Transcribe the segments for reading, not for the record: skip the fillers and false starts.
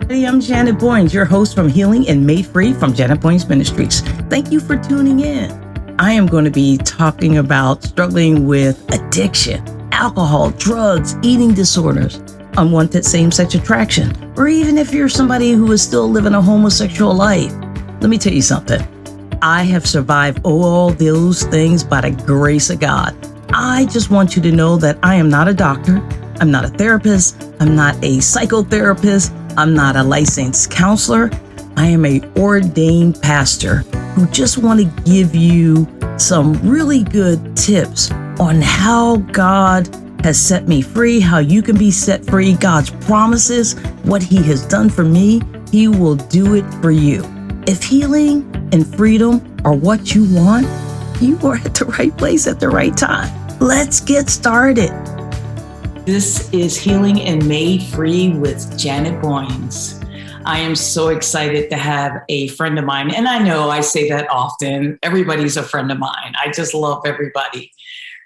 I'm Janet Boynes, your host from Healing and Made Free from Janet Boynes Ministries. Thank you for tuning in. I am going to be talking about struggling with addiction, alcohol, drugs, eating disorders, unwanted same-sex attraction, or even if you're somebody who is still living a homosexual life. Let me tell you something. I have survived all those things by the grace of God. I just want you to know that I am not a doctor. I'm not a therapist. I'm not a psychotherapist. I'm not a licensed counselor. I am an ordained pastor who just want to give you some really good tips on how God has set me free, how you can be set free, God's promises, what He has done for me, He will do it for you. If healing and freedom are what you want, you are at the right place at the right time. Let's get started. This is Healing and Made Free with Janet Boynes. I am so excited to have a friend of mine, and I know I say that often. Everybody's a friend of mine. I just love everybody.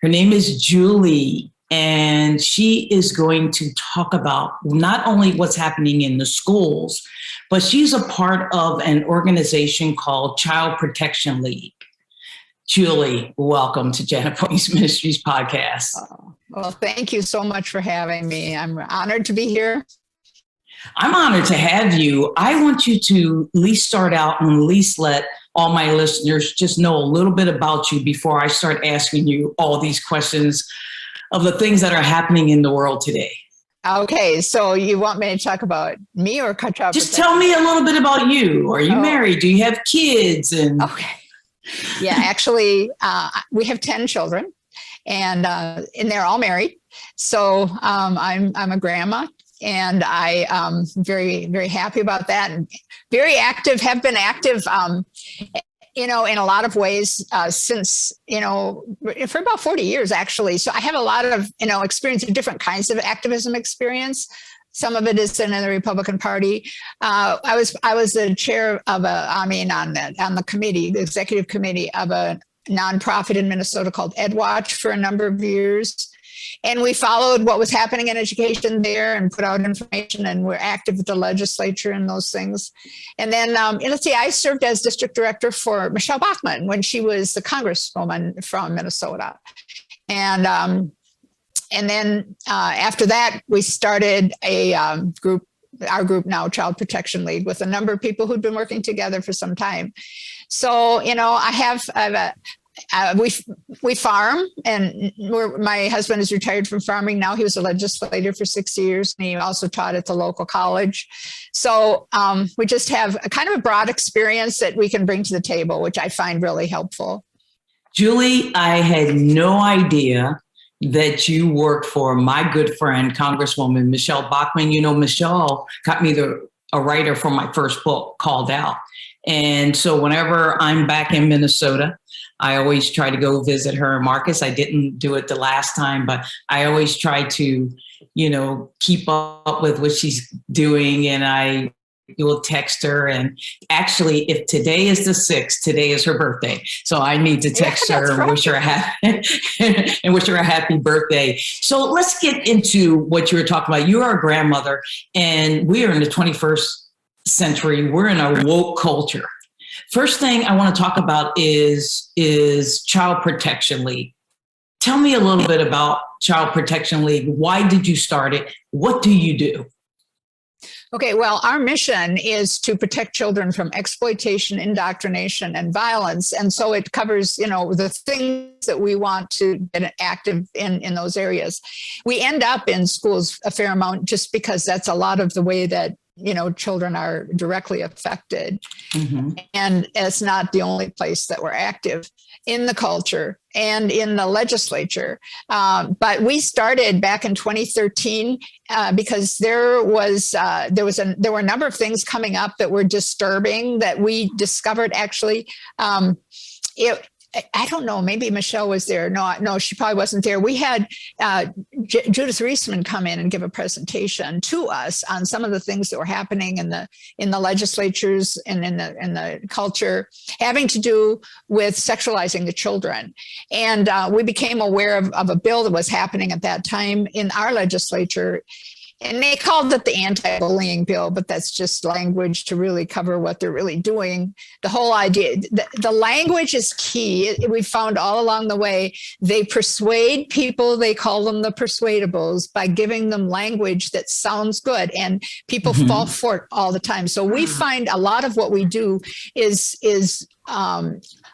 Her name is Julie, and she is going to talk about not only what's happening in the schools, but she's a part of an organization called Child Protection League. Julie, welcome to Janet Boynes Ministries podcast. Well, thank you so much for having me. I'm honored to be here. I'm honored to have you. I want you to at least start out and at least let all my listeners just know a little bit about you before I start asking you all these questions of the things that are happening in the world today. Okay, so you want me to talk about me or Child Just tell me a little bit about you. Are you married? Do you have kids? Okay. Yeah, actually, we have 10 children, and they're all married. So I'm a grandma, and I am very, very happy about that, and very active. Have been active, in a lot of ways since for about 40 years actually. So I have a lot of experience in different kinds of activism experience. Some of it is in the Republican Party. I was the chair of on the committee, the executive committee of a nonprofit in Minnesota called EdWatch for a number of years. And we followed what was happening in education there and put out information, and we're active with the legislature and those things. And then, I served as district director for Michelle Bachmann when she was the congresswoman from Minnesota. And then after that, we started a group, our group now, Child Protection League, with a number of people who'd been working together for some time. So, we farm, and my husband is retired from farming now. He was a legislator for 6 years, and he also taught at the local college. So we just have a kind of a broad experience that we can bring to the table, which I find really helpful. Julie, I had no idea that you worked for my good friend, Congresswoman Michelle Bachmann. Michelle got me a writer for my first book, Called Out. And so whenever I'm back in Minnesota, I always try to go visit her in Marcus. I didn't do it the last time, but I always try to, keep up with what she's doing. And I will text her. And actually, if today is the 6th, today is her birthday. So I need to text her and wish her a happy birthday. So let's get into what you were talking about. You are a grandmother, and we are in the 21st century. We're in a woke culture. First thing I want to talk about is Child Protection League. Tell me a little bit about Child Protection League. Why did you start it? What do you do? Okay, well, our mission is to protect children from exploitation, indoctrination, and violence. And so it covers, the things that we want to get active in those areas. We end up in schools a fair amount just because that's a lot of the way that children are directly affected. Mm-hmm. And it's not the only place that we're active in the culture and in the legislature. But we started back in 2013 because there were a number of things coming up that were disturbing that we discovered actually. I don't know, maybe Michelle was there. No, she probably wasn't there. We had Judith Reisman come in and give a presentation to us on some of the things that were happening in the legislatures and in the culture having to do with sexualizing the children. And we became aware of a bill that was happening at that time in our legislature. And they called it the anti-bullying bill, but that's just language to really cover what they're really doing. The whole idea, the language is key. We found all along the way, they persuade people, they call them the persuadables, by giving them language that sounds good, and people fall for it all the time. So we find a lot of what we do is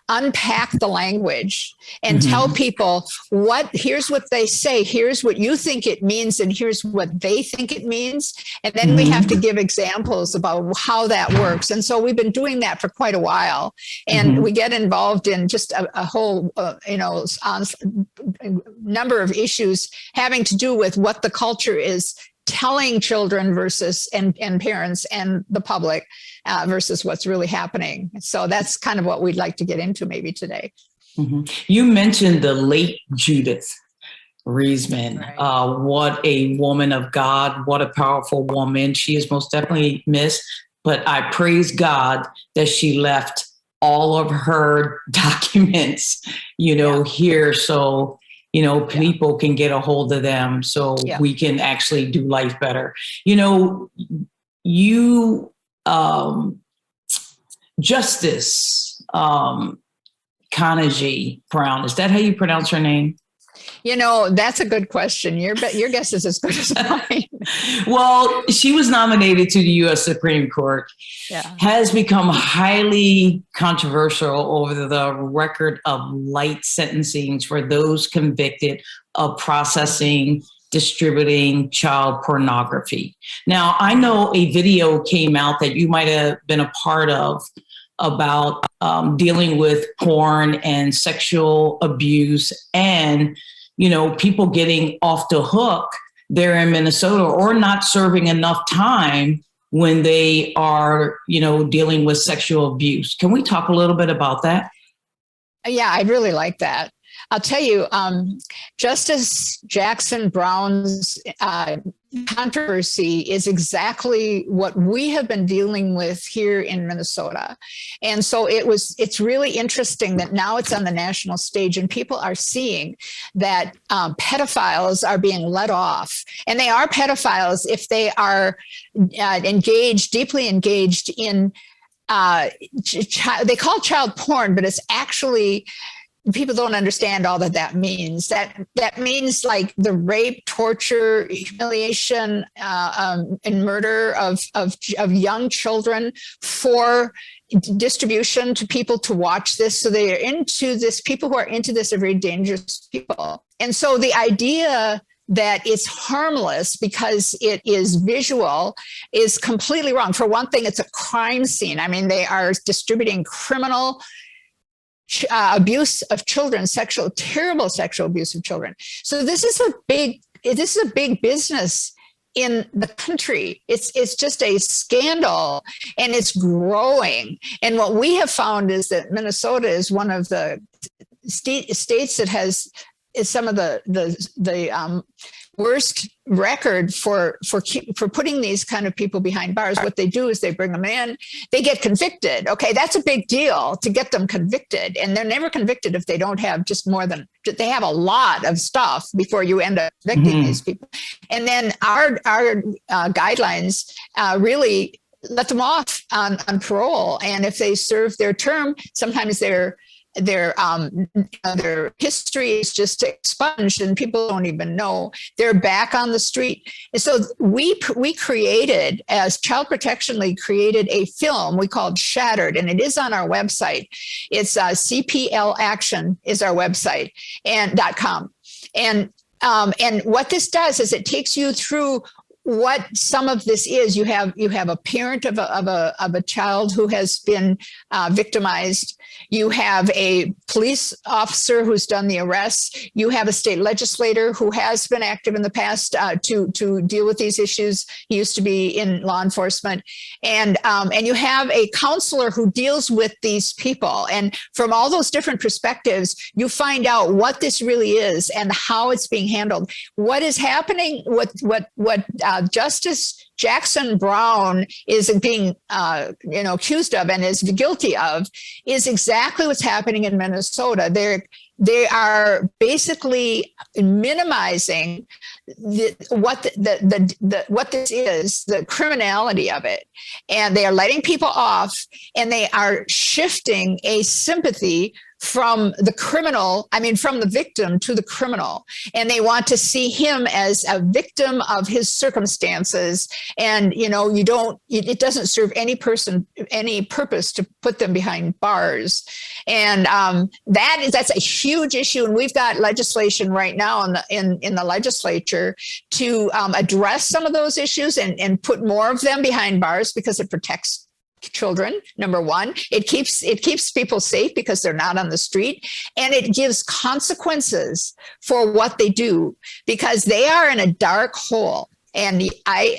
unpack the language and tell people here's what they say, here's what you think it means, and here's what they think it means. And then we have to give examples about how that works. And so we've been doing that for quite a while. And we get involved in just a whole, number of issues having to do with what the culture is telling children versus and parents and the public versus what's really happening. So that's kind of what we'd like to get into maybe today. You mentioned the late Judith Reisman. Right. What a woman of God, what a powerful woman. She is most definitely missed, but I praise God that she left all of her documents, here. So people can get a hold of them so we can actually do life better. Justice Kanaji Brown, is that how you pronounce her name? That's a good question. Your guess is as good as mine. Well, she was nominated to the U.S. Supreme Court, has become highly controversial over the record of light sentencings for those convicted of processing, distributing child pornography. Now, I know a video came out that you might have been a part of about dealing with porn and sexual abuse and people getting off the hook there in Minnesota or not serving enough time when they are, dealing with sexual abuse. Can we talk a little bit about that? Yeah, I'd really like that. I'll tell you, Justice Jackson Brown's controversy is exactly what we have been dealing with here in Minnesota. And so it's really interesting that now it's on the national stage and people are seeing that pedophiles are being let off. And they are pedophiles if they are deeply engaged in, they call it child porn, but it's actually, people don't understand all that means. That means like the rape, torture, humiliation, and murder of young children for distribution to people to watch this. So they are into this. People who are into this are very dangerous people. And so the idea that it's harmless because it is visual is completely wrong. For one thing, it's a crime scene. I mean, they are distributing criminal abuse of children, terrible sexual abuse of children. So this is a big business in the country. It's just a scandal and it's growing. And what we have found is that Minnesota is one of the states that is some of the worst record for putting these kind of people behind bars. What they do is they bring them in, they get convicted. Okay, that's a big deal to get them convicted. And they're never convicted if they don't have they have a lot of stuff before you end up convicting these people. And then our guidelines really let them off on parole. And if they serve their term, sometimes their history is just expunged and people don't even know. They're back on the street. And so we created, as Child Protection League, created a film we called Shattered, and it is on our website. It's CPL Action is our website, and .com. And what this does is it takes you through what some of this is. You have a parent of a child who has been victimized. You have a police officer who's done the arrests. You have a state legislator who has been active in the past to deal with these issues. He used to be in law enforcement, and you have a counselor who deals with these people. And from all those different perspectives, you find out what this really is and how it's being handled. What is happening? What Justice Jackson Brown is being accused of and is guilty of is exactly what's happening in Minnesota. they are basically minimizing what this is, the criminality of it, and they are letting people off, and they are shifting a sympathy from the criminal, from the victim to the criminal. And they want to see him as a victim of his circumstances. And, it doesn't serve any person, any purpose to put them behind bars. And that's a huge issue. And we've got legislation right now in the legislature to address some of those issues and put more of them behind bars, because it protects children. Number one, it keeps people safe because they're not on the street, and it gives consequences for what they do, because they are in a dark hole. And I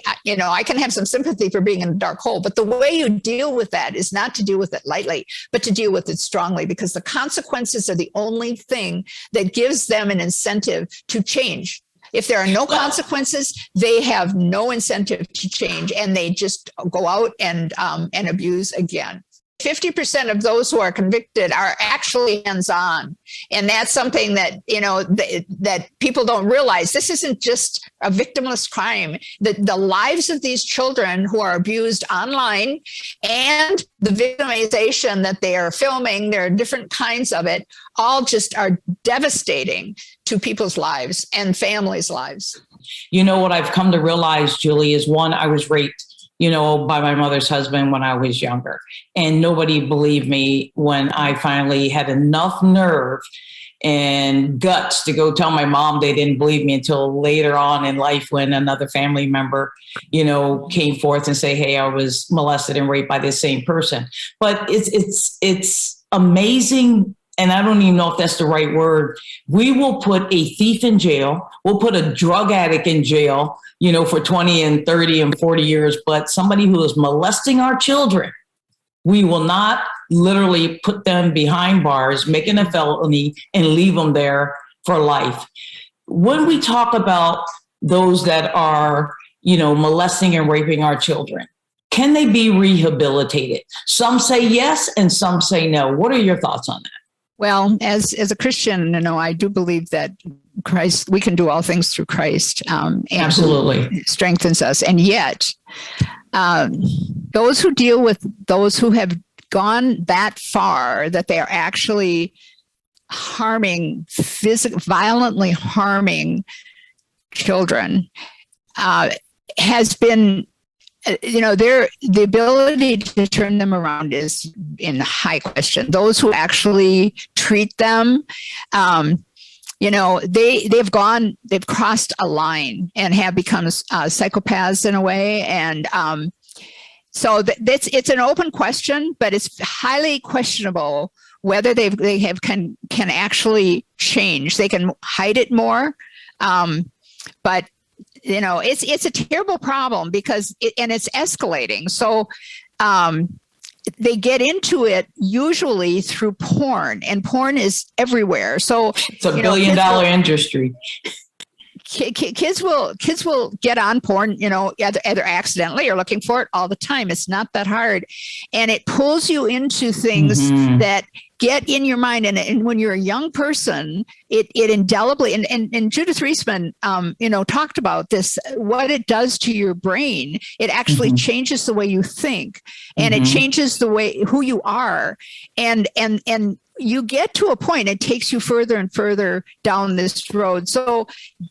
can have some sympathy for being in a dark hole, but the way you deal with that is not to deal with it lightly, but to deal with it strongly, because the consequences are the only thing that gives them an incentive to change. If there are no consequences, they have no incentive to change, and they just go out and abuse again. 50% of those who are convicted are actually hands-on. And that's something that, that people don't realize. This isn't just a victimless crime. The lives of these children who are abused online, and the victimization that they are filming, there are different kinds of it, all just are devastating to people's lives and families' lives. What I've come to realize, Julie, is one, I was raped by my mother's husband when I was younger. And nobody believed me when I finally had enough nerve and guts to go tell my mom. They didn't believe me until later on in life, when another family member, came forth and say, hey, I was molested and raped by this same person. But it's amazing. And I don't even know if that's the right word. We will put a thief in jail. We'll put a drug addict in jail, for 20 and 30 and 40 years. But somebody who is molesting our children, we will not literally put them behind bars, make it a felony, and leave them there for life. When we talk about those that are, molesting and raping our children, can they be rehabilitated? Some say yes, and some say no. What are your thoughts on that? Well, as a Christian, I do believe that Christ, we can do all things through Christ. And absolutely strengthens us. And yet, those who deal with those who have gone that far, that they are actually violently harming children, has been, the ability to turn them around is in high question. Those who actually treat them, they've crossed a line and have become psychopaths in a way. And so it's an open question, but it's highly questionable whether they can actually change. They can hide it more, but it's a terrible problem, because it's escalating. So they get into it usually through porn, and porn is everywhere. So it's a $1 billion industry. Kids will get on porn, either accidentally or looking for it all the time. It's not that hard, and it pulls you into things that get in your mind. And when you're a young person, it indelibly, and Judith Reisman, talked about this, what it does to your brain. It actually changes the way you think, and it changes the way who you are. And you get to a point, it takes you further and further down this road. So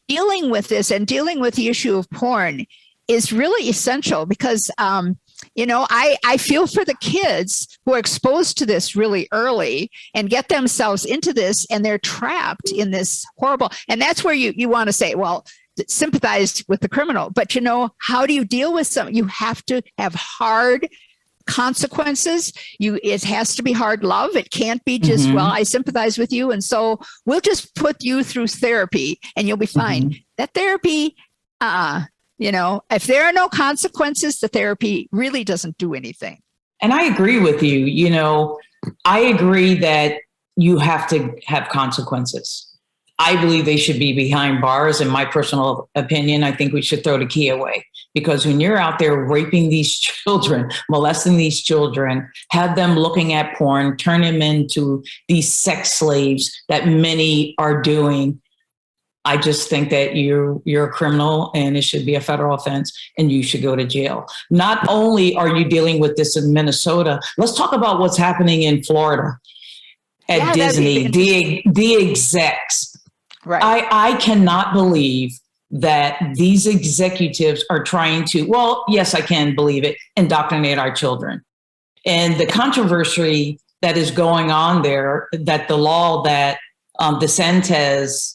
dealing with this and dealing with the issue of porn is really essential, because I feel for the kids who are exposed to this really early and get themselves into this, and they're trapped in this horrible, and that's where you want to say, well, sympathize with the criminal. But how do you deal with some? You have to have hard consequences. It has to be hard love. It can't be just, well, I sympathize with you, and so we'll just put you through therapy and you'll be fine. That therapy, if there are no consequences, the therapy really doesn't do anything. And I agree with you. I agree that you have to have consequences. I believe they should be behind bars. In my personal opinion, I think we should throw the key away, Because when you're out there raping these children, molesting these children, have them looking at porn, turn them into these sex slaves that many are doing, I just think that you're a criminal and it should be a federal offense and you should go to jail. Not only are you dealing with this in Minnesota, let's talk about what's happening in Florida at Disney, the execs. Right. I cannot believe that these executives are trying to, well, yes, I can believe it, indoctrinate our children. And the controversy that is going on there, that the law that DeSantis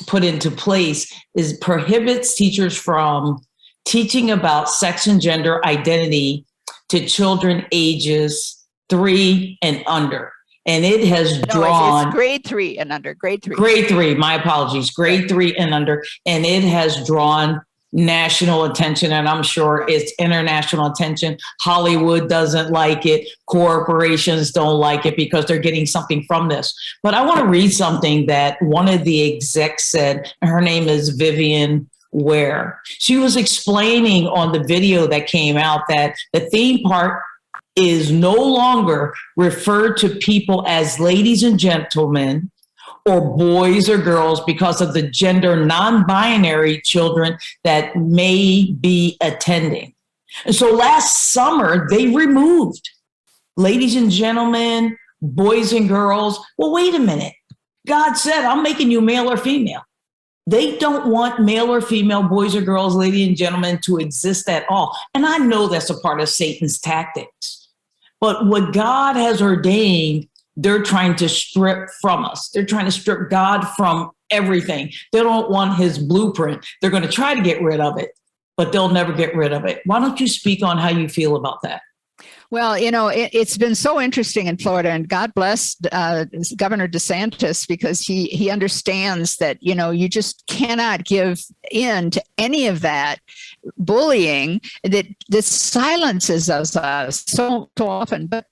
put into place is prohibits teachers from teaching about sex and gender identity to children ages 3 and under. And it has drawn... It's grade 3 and under, grade 3. Grade 3, my apologies, grade 3 and under. And it has drawn national attention, and I'm sure it's international attention. Hollywood doesn't like it. Corporations don't like it because they're getting something from this. But I want to read something that one of the execs said, and her name is Vivian Ware. She was explaining on the video that came out that the theme park is no longer referred to people as ladies and gentlemen or boys or girls because of the gender non-binary children that may be attending. And so last summer, they removed ladies and gentlemen, boys and girls. Well, wait a minute. God said, I'm making you male or female. They don't want male or female, boys or girls, ladies and gentlemen to exist at all. And I know that's a part of Satan's tactics. But what God has ordained, they're trying to strip from us. They're trying to strip God from everything. They don't want his blueprint. They're going to try to get rid of it, but they'll never get rid of it. Why don't you speak on how you feel about that? Well, it's been so interesting in Florida, and God bless Governor DeSantis, because he understands that, you just cannot give in to any of that bullying that silences us so often. But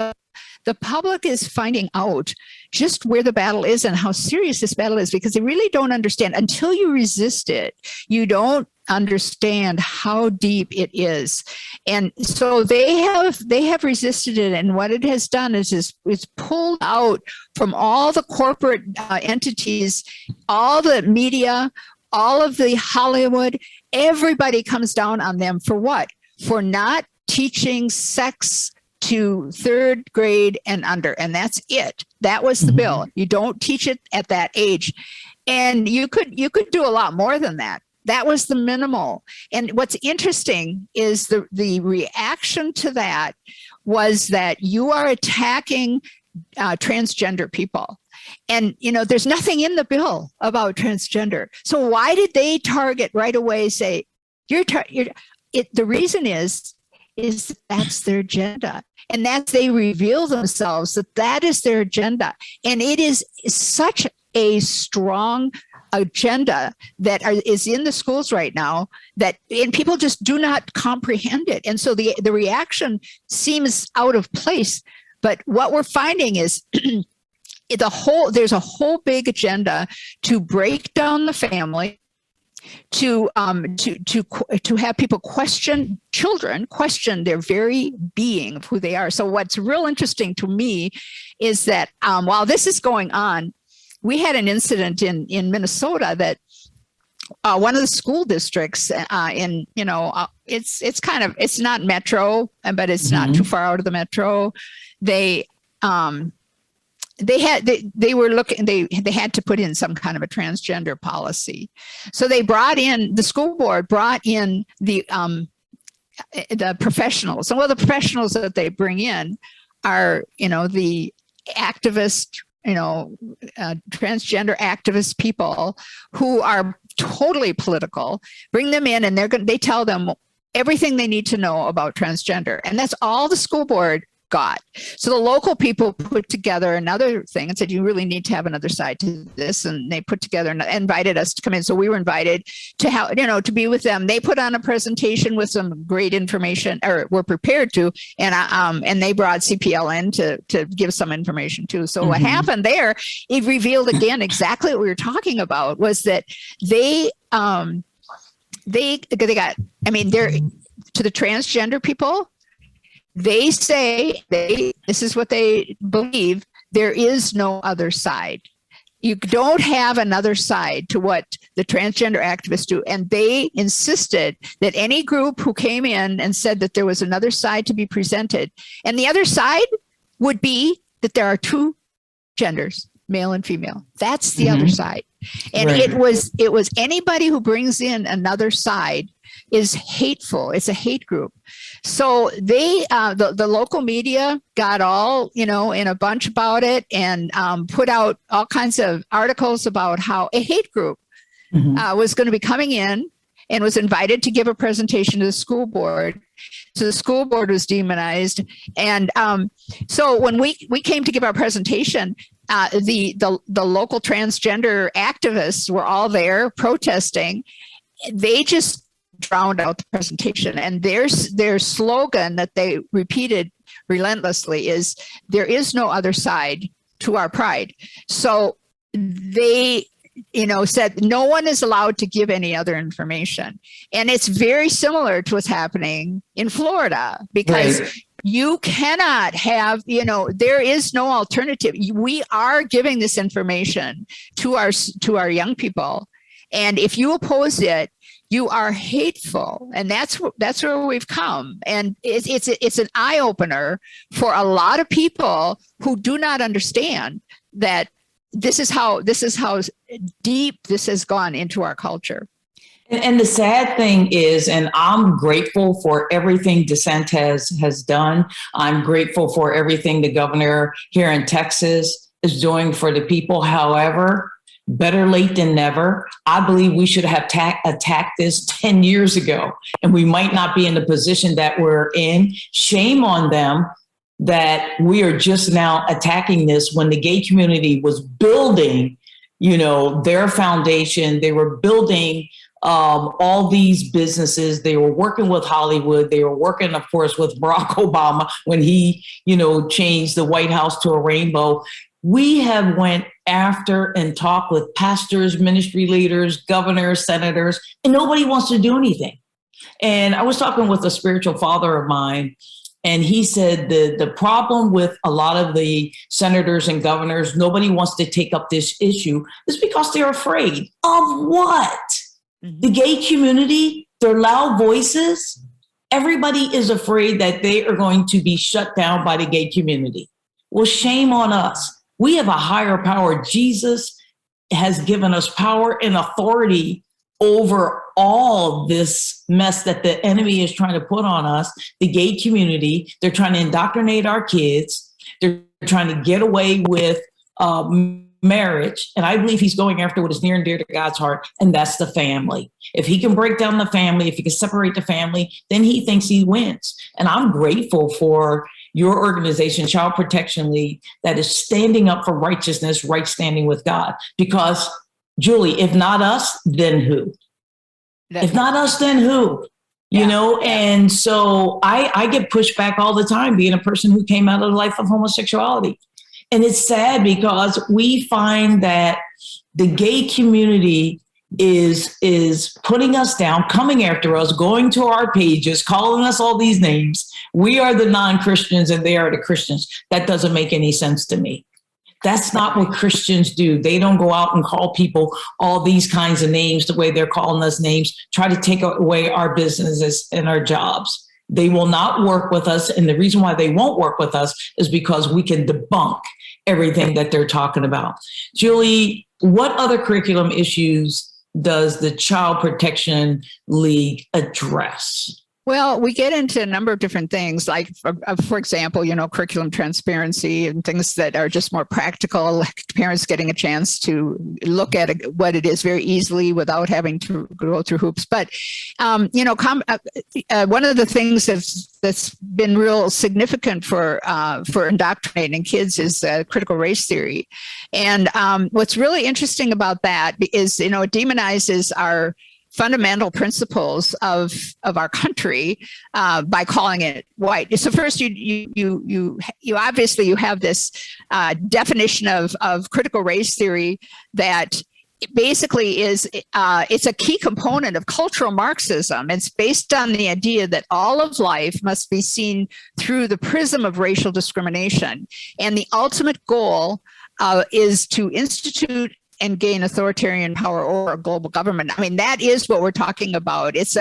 the public is finding out just where the battle is and how serious this battle is, because they really don't understand. Until you resist it, you don't understand how deep it is. And so they have resisted it, and what it has done is it's pulled out from all the corporate entities, all the media, all of the Hollywood. Everybody comes down on them for what? For not teaching sex to 3rd grade and under. And that's it. That was the bill. You don't teach it at that age. And you could do a lot more than that. That was the minimal. And what's interesting is the reaction to that was that you are attacking transgender people. And, there's nothing in the bill about transgender. So why did they target right away, say, the reason is that's their agenda. And that they reveal themselves that is their agenda. And it is such a strong agenda that is in the schools right now and people just do not comprehend it. And so the reaction seems out of place. But what we're finding is there's a whole big agenda to break down the family, to have people question their very being of who they are. So what's real interesting to me is that while this is going on, we had an incident in Minnesota that one of the school districts it's not metro, but it's not too far out of the metro. They had to put in some kind of a transgender policy. So the school board brought in the professionals. And the professionals that they bring in are, the activist, transgender activist people who are totally political. Bring them in, and they tell them everything they need to know about transgender. And that's all the school board got. So the local people put together another thing and said, you really need to have another side to this. And they put together and invited us to come in. So we were invited to to be with them. They put on a presentation with some great information, or were prepared to, and they brought CPL in to give some information too. So what happened there, it revealed again exactly what we were talking about, was that they they got, I mean, they're to the transgender people, they say this is what they believe. There is no other side. You don't have another side to what the transgender activists do. And they insisted that any group who came in and said that there was another side to be presented, and the other side would be that there are two genders, male and female. That's the other side. And Right. it was anybody who brings in another side is hateful. It's a hate group. So they, the local media got all, in a bunch about it, and put out all kinds of articles about how a hate group was going to be coming in and was invited to give a presentation to the school board. So the school board was demonized. And so when we came to give our presentation, the local transgender activists were all there protesting. They just drowned out the presentation. And their slogan that they repeated relentlessly is, there is no other side to our pride. So they, said no one is allowed to give any other information. And it's very similar to what's happening in Florida, because Right. you cannot have, there is no alternative. We are giving this information to our young people. And if you oppose it, you are hateful. And that's where we've come. And it's an eye opener for a lot of people who do not understand that this is how deep this has gone into our culture. And the sad thing is, and I'm grateful for everything DeSantis has done. I'm grateful for everything the governor here in Texas is doing for the people. However, better late than never. I believe we should have attacked this 10 years ago, and we might not be in the position that we're in. Shame on them that we are just now attacking this when the gay community was building, their foundation. They were building all these businesses. They were working with Hollywood. They were working, of course, with Barack Obama when he, changed the White House to a rainbow. We have went after and talked with pastors, ministry leaders, governors, senators, and nobody wants to do anything. And I was talking with a spiritual father of mine, and he said the problem with a lot of the senators and governors, nobody wants to take up this issue, is because they're afraid of what? The gay community, their loud voices. Everybody is afraid that they are going to be shut down by the gay community. Well, shame on us. We have a higher power. Jesus has given us power and authority over all this mess that the enemy is trying to put on us, the gay community. They're trying to indoctrinate our kids. They're trying to get away with marriage. And I believe he's going after what is near and dear to God's heart, and that's the family. If he can break down the family, if he can separate the family, then he thinks he wins. And I'm grateful for your organization, Child Protection League, that is standing up for righteousness, right standing with God. Because, Julie, if not us, then who? If not us, then who? And so I get pushed back all the time, being a person who came out of the life of homosexuality. And it's sad because we find that the gay community is putting us down, coming after us, going to our pages, calling us all these names. We are the non-Christians and they are the Christians. That doesn't make any sense to me. That's not what Christians do. They don't go out and call people all these kinds of names the way they're calling us names, try to take away our businesses and our jobs. They will not work with us. And the reason why they won't work with us is because we can debunk everything that they're talking about. Julie, what other curriculum issues does the Child Protection League address? Well, we get into a number of different things, like, for example, curriculum transparency and things that are just more practical, like parents getting a chance to look at what it is very easily without having to go through hoops. But, one of the things that's been real significant for indoctrinating kids is critical race theory. And what's really interesting about that is, it demonizes our fundamental principles of our country by calling it white. So first, you obviously you have this definition of critical race theory that it basically is it's a key component of cultural Marxism. It's based on the idea that all of life must be seen through the prism of racial discrimination, and the ultimate goal is to institute and gain authoritarian power over a global government. I mean, that is what we're talking about. It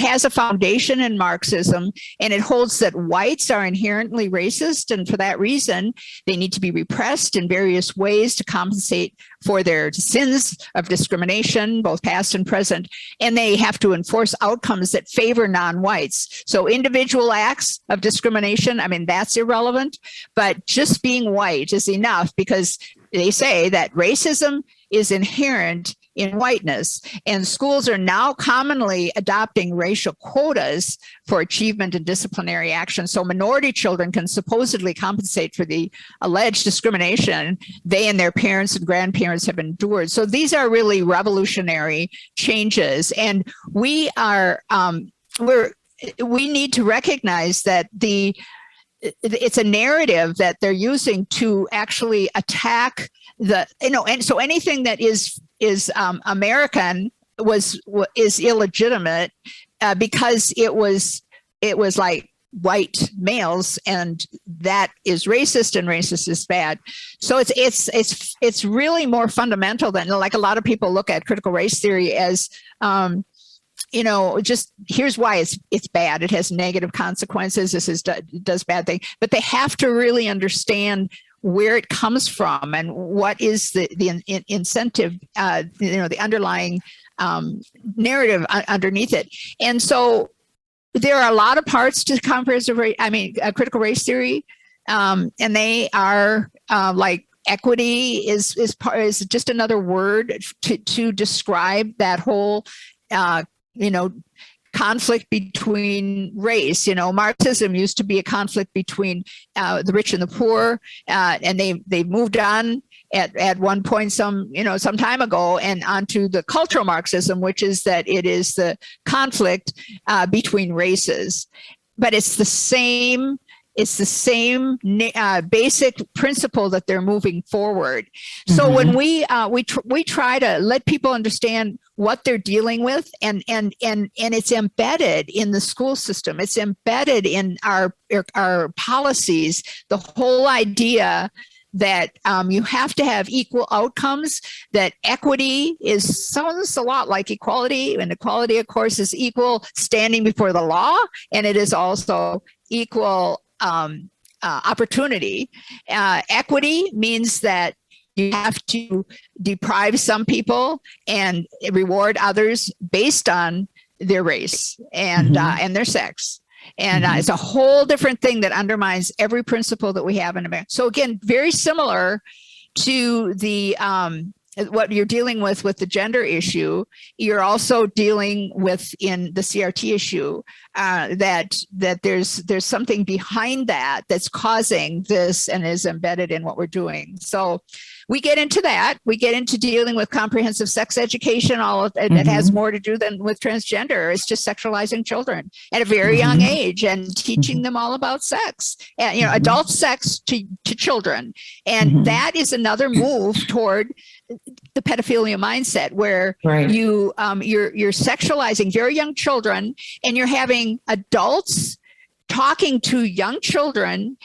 has a foundation in Marxism, and it holds that whites are inherently racist, and for that reason, they need to be repressed in various ways to compensate for their sins of discrimination, both past and present, and they have to enforce outcomes that favor non-whites. So individual acts of discrimination, I mean, that's irrelevant, but just being white is enough, because they say that racism is inherent in whiteness, and schools are now commonly adopting racial quotas for achievement and disciplinary action. So minority children can supposedly compensate for the alleged discrimination they and their parents and grandparents have endured. So these are really revolutionary changes, and we need to recognize that it's a narrative that they're using to actually attack and so anything that is American is illegitimate because it was like white males, and that is racist, and racist is bad. So it's really more fundamental than, like, a lot of people look at critical race theory as just here's why it's bad. It has negative consequences. This does bad things, but they have to really understand where it comes from and what is the incentive, the underlying narrative underneath it. And so there are a lot of parts to critical race theory, and they are like equity is just another word to describe that whole conflict between race. Marxism used to be a conflict between the rich and the poor, and they moved on at one point some time ago, and onto the cultural Marxism, which is that it is the conflict between races. But it's the same basic principle that they're moving forward. So when we try to let people understand what they're dealing with, and it's embedded in the school system, it's embedded in our policies, the whole idea that you have to have equal outcomes, that equity sounds a lot like equality, and equality, of course, is equal standing before the law, and it is also equal opportunity. Equity means that you have to deprive some people and reward others based on their race and their sex. And it's a whole different thing that undermines every principle that we have in America. So again, very similar to the what you're dealing with the gender issue, you're also dealing with in the CRT issue, that there's something behind that's causing this and is embedded in what we're doing. So we get into that. We get into dealing with comprehensive sex education, all of it. It has more to do than with transgender. It's just sexualizing children at a very young age and teaching them all about sex, and adult sex to children. And that is another move toward the pedophilia mindset, where you're sexualizing very young children, and you're having adults talking to young children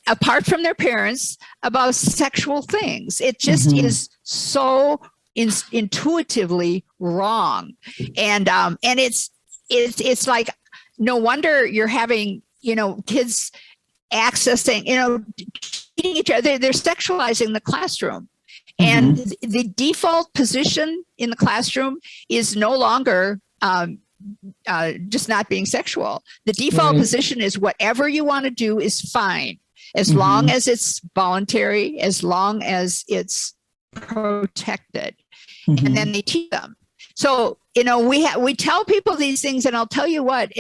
apart from their parents about sexual things. It just is so intuitively wrong, and it's like, no wonder you're having kids accessing eating each other. They're sexualizing the classroom. And the default position in the classroom is no longer just not being sexual. The default position is whatever you want to do is fine, as long as it's voluntary, as long as it's protected. And then they teach them. So, we tell people these things, and I'll tell you what,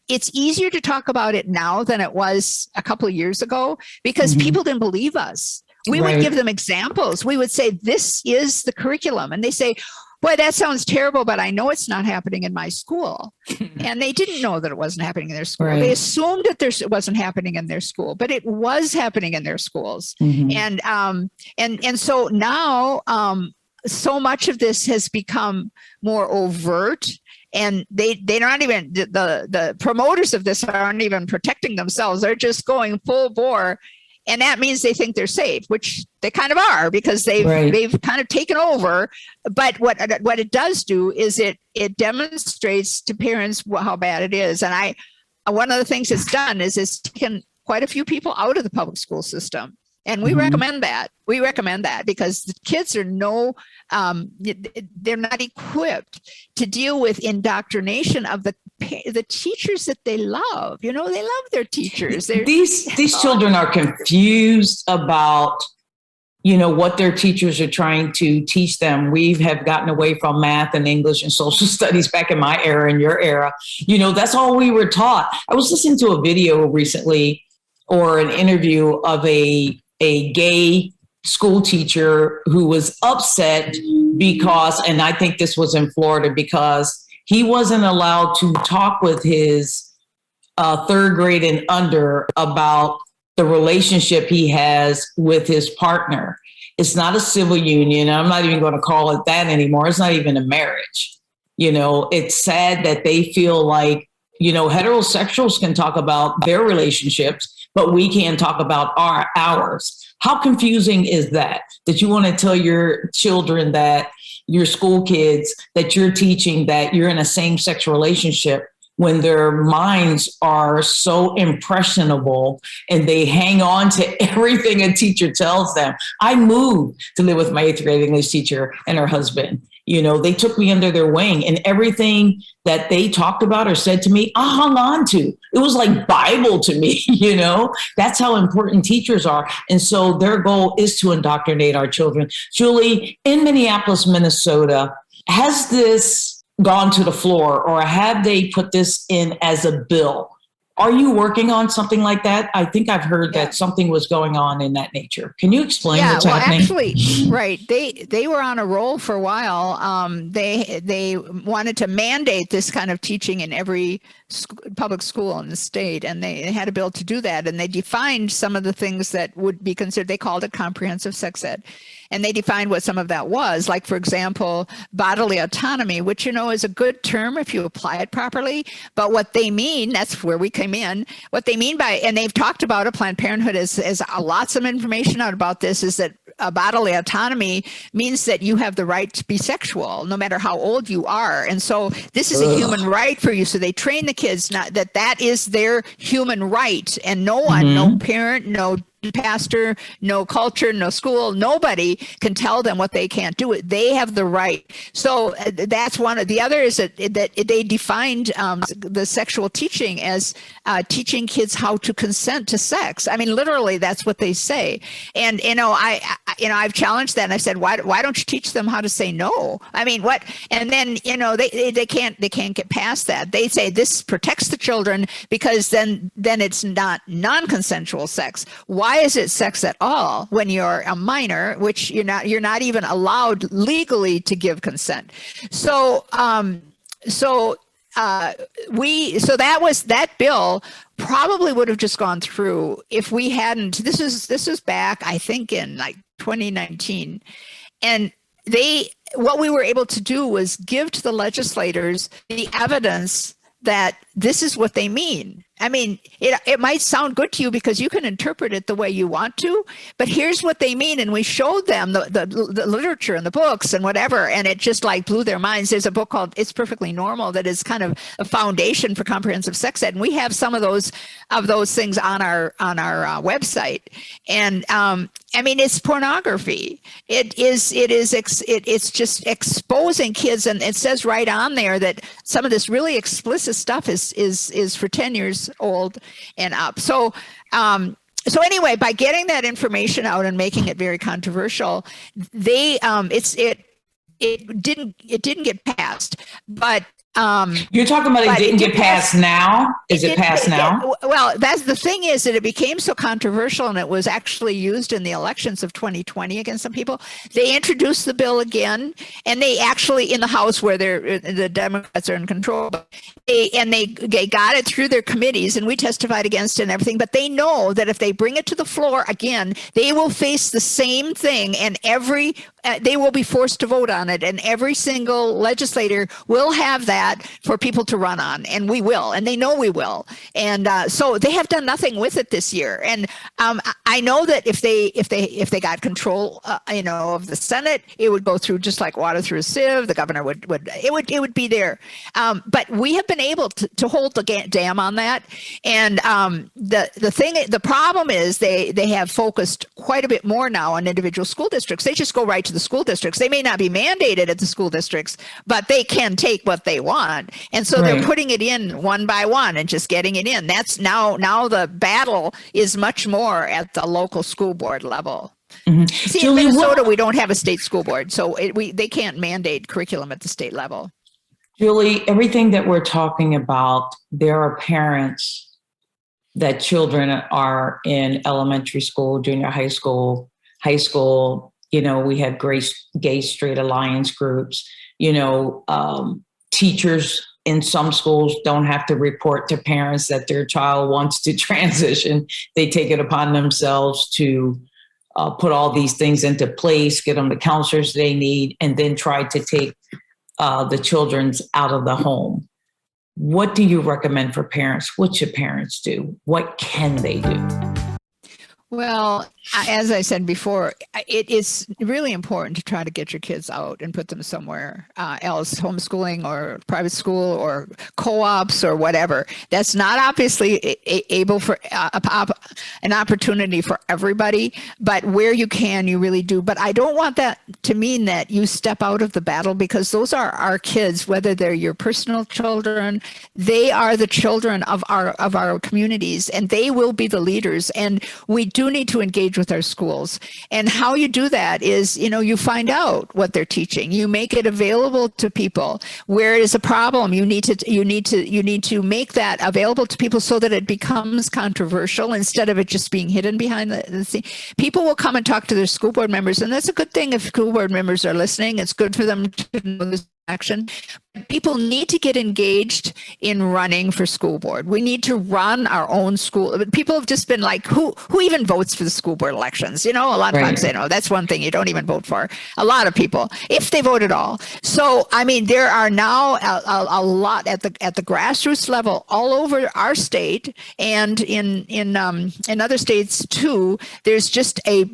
it's easier to talk about it now than it was a couple of years ago, because people didn't believe us. We would give them examples. We would say, this is the curriculum. And they say, boy, that sounds terrible, but I know it's not happening in my school. And they didn't know that it wasn't happening in their school. They assumed that it wasn't happening in their school, but it was happening in their schools. And so now so much of this has become more overt, and they're not even, the promoters of this aren't even protecting themselves. They're just going full bore. And that means they think they're safe, which they kind of are, because they've kind of taken over. But what it does do is it demonstrates to parents how bad it is. And one of the things it's done is it's taken quite a few people out of the public school system. And we recommend that. We recommend that because the kids are they're not equipped to deal with indoctrination of the teachers that they love. They love their teachers. These children are confused about, what their teachers are trying to teach them. We have gotten away from math and English and social studies back in my era and your era. That's all we were taught. I was listening to a video recently, or an interview of a gay school teacher who was upset because, and I think this was in Florida, because he wasn't allowed to talk with his third grade and under about the relationship he has with his partner. It's not a civil union. I'm not even going to call it that anymore. It's not even a marriage. It's sad that they feel like, heterosexuals can talk about their relationships, but we can't talk about ours. How confusing is that you want to tell your children, that your school kids, that you're teaching that you're in a same-sex relationship, when their minds are so impressionable and they hang on to everything a teacher tells them. I moved to live with my 8th grade English teacher and her husband. They took me under their wing, and everything that they talked about or said to me, I hung on to. It was like Bible to me, That's how important teachers are. And so their goal is to indoctrinate our children. Julie, in Minneapolis, Minnesota, has this gone to the floor, or have they put this in as a bill? Are you working on something like that? I think I've heard that something was going on in that nature. Can you explain what's happening? Actually, right. They were on a roll for a while. They wanted to mandate this kind of teaching in every public school in the state, and they had a bill to do that. And they defined some of the things that would be considered. They called it comprehensive sex ed. And they defined what some of that was, like, for example, bodily autonomy, which, is a good term if you apply it properly. But what they mean, that's where we came in, what they mean by, and they've talked about it, Planned Parenthood has lots of information out about this, is that bodily autonomy means that you have the right to be sexual, no matter how old you are. And so this is a human right for you. So they train the kids that is their human right. And no one, no parent, no pastor, no culture, no school, nobody can tell them what they can't do. They have the right. So that's one of the other, is that they defined the sexual teaching as teaching kids how to consent to sex. I mean, literally, that's what they say. And I've challenged that, and I said, why don't you teach them how to say no? I mean, what? And then they can't get past that. They say this protects the children because then it's not non-consensual sex. Why is it sex at all when you're a minor, which you're not even allowed legally to give consent? So that bill probably would have just gone through if we hadn't. This was back, I think, in like 2019, and what we were able to do was give to the legislators the evidence that this is what they mean. I mean, it might sound good to you because you can interpret it the way you want to, but here's what they mean. And we showed them the literature and the books and whatever, and it just like blew their minds. There's a book called It's Perfectly Normal that is kind of a foundation for comprehensive sex ed. And we have some of those things on our website. And I mean, it's pornography. It's just exposing kids. And it says right on there that some of this really explicit stuff is for 10 years old and up. So anyway, by getting that information out and making it very controversial, it it didn't get passed, but you're talking about it didn't get passed now? Is it passed now? Well, that's the thing, is that it became so controversial, and it was actually used in the elections of 2020 against some people. They introduced the bill again, and they actually, in the House where the Democrats are in control, they got it through their committees, and we testified against it and everything. But they know that if they bring it to the floor again, they will face the same thing, and they will be forced to vote on it, and every single legislator will have that for people to run on, and we will, and they know we will. And so they have done nothing with it this year. And I know that if they got control, of the Senate, it would go through just like water through a sieve. The governor would be there. But we have been able to hold the dam on that. And the problem is they have focused quite a bit more now on individual school districts. They just go right to the school districts. They may not be mandated at the school districts, but they can take what they want. And so they're putting it in one by one and just getting it in. That's now the battle is much more at the local school board level. Mm-hmm. See, Julie, in Minnesota, we don't have a state school board, so they can't mandate curriculum at the state level. Julie, everything that we're talking about, there are parents that children are in elementary school, junior high school. We have gay straight alliance groups. Teachers in some schools don't have to report to parents that their child wants to transition. They take it upon themselves to put all these things into place, get them the counselors they need, and then try to take the children out of the home. What do you recommend for parents? What should parents do? What can they do? Well, as I said before, it is really important to try to get your kids out and put them somewhere else, homeschooling or private school or co-ops or whatever. That's not obviously able for an opportunity for everybody, but where you can, you really do. But I don't want that to mean that you step out of the battle, because those are our kids, whether they're your personal children, they are the children of our communities, and they will be the leaders. And we do need to engage with our schools. And how you do that is, you find out what they're teaching. You make it available to people. Where it is a problem, you need to make that available to people so that it becomes controversial instead of it just being hidden behind the scene. People will come and talk to their school board members, and that's a good thing if school board members are listening. It's good for them to know this action. People need to get engaged in running for school board. We need to run our own school. People have just been like, who even votes for the school board elections? A lot of times say, no, that's one thing you don't even vote for. A lot of people, if they vote at all. So, there are now a lot at the grassroots level all over our state, and in other states too. There's just a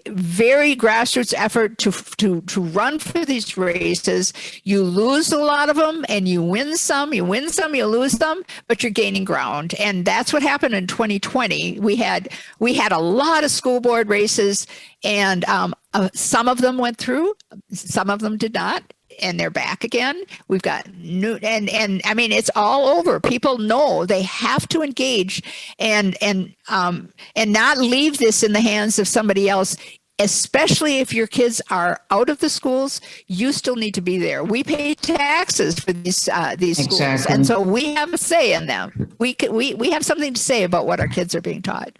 very grassroots effort to run for these races. You lose a lot of them, and you win some, you lose some, but you're gaining ground. And that's what happened in 2020. We had a lot of school board races, and some of them went through, some of them did not, and they're back again. We've got new, and it's all over. People know they have to engage and not leave this in the hands of somebody else. Especially if your kids are out of the schools, you still need to be there. We pay taxes for these schools, and so we have a say in them. We have something to say about what our kids are being taught.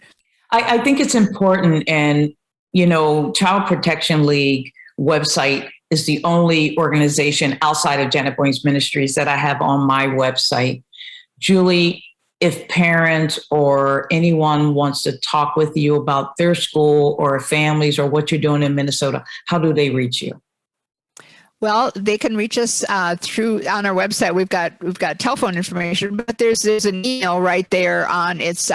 I think it's important, and Child Protection League website is the only organization outside of Janet Boynes Ministries that I have on my website. Julie, if parents or anyone wants to talk with you about their school or families or what you're doing in Minnesota, how do they reach you? Well, they can reach us through on our website. We've got telephone information, but there's an email right there on it's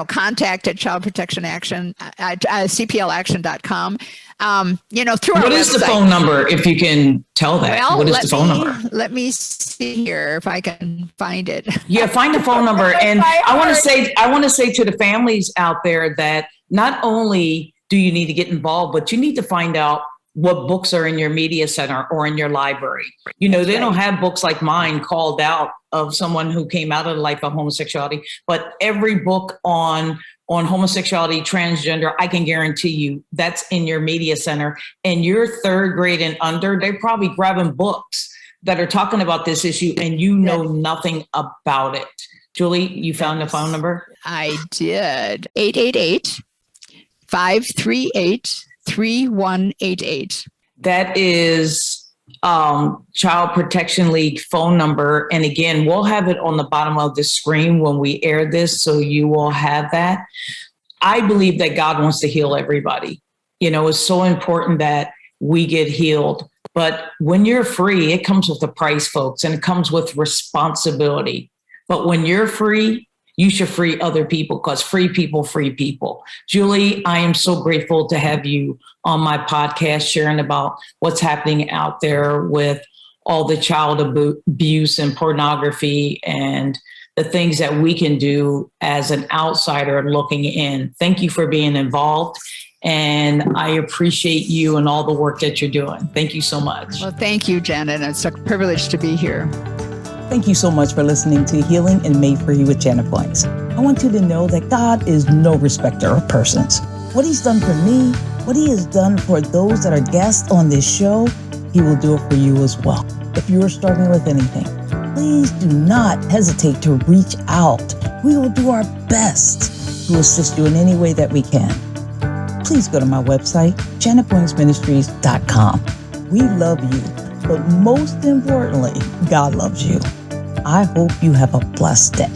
contact at Child Protection Action at cplaction.com. Through our What is website. The phone number, if you can tell that? Well, what is the phone number? Let me see here if I can find it. Yeah, find the phone number. And I want to say to the families out there that not only do you need to get involved, but you need to find out what books are in your media center or in your library. They don't have books like mine called out of someone who came out of the life of homosexuality, but every book on on homosexuality, transgender, I can guarantee you that's in your media center. And you're third grade and under, they're probably grabbing books that are talking about this issue and you know nothing about it. Julie, you found the phone number? I did. 888-538-3188. That is Child Protection League phone number. And again, we'll have it on the bottom of the screen when we air this, so you will have that. I believe that God wants to heal everybody. You know, it's so important that we get healed. But when you're free, it comes with a price, folks, and it comes with responsibility. But when you're free, you should free other people, because free people free people. Julie, I am so grateful to have you on my podcast sharing about what's happening out there with all the child abuse and pornography and the things that we can do as an outsider looking in. Thank you for being involved. And I appreciate you and all the work that you're doing. Thank you so much. Well, thank you, Janet. It's a privilege to be here. Thank you so much for listening to Healing and Made Free with Janet Points. I want you to know that God is no respecter of persons. What he's done for me, what he has done for those that are guests on this show, he will do it for you as well. If you are struggling with anything, please do not hesitate to reach out. We will do our best to assist you in any way that we can. Please go to my website, janetpointsministries.com. We love you, but most importantly, God loves you. I hope you have a blessed day.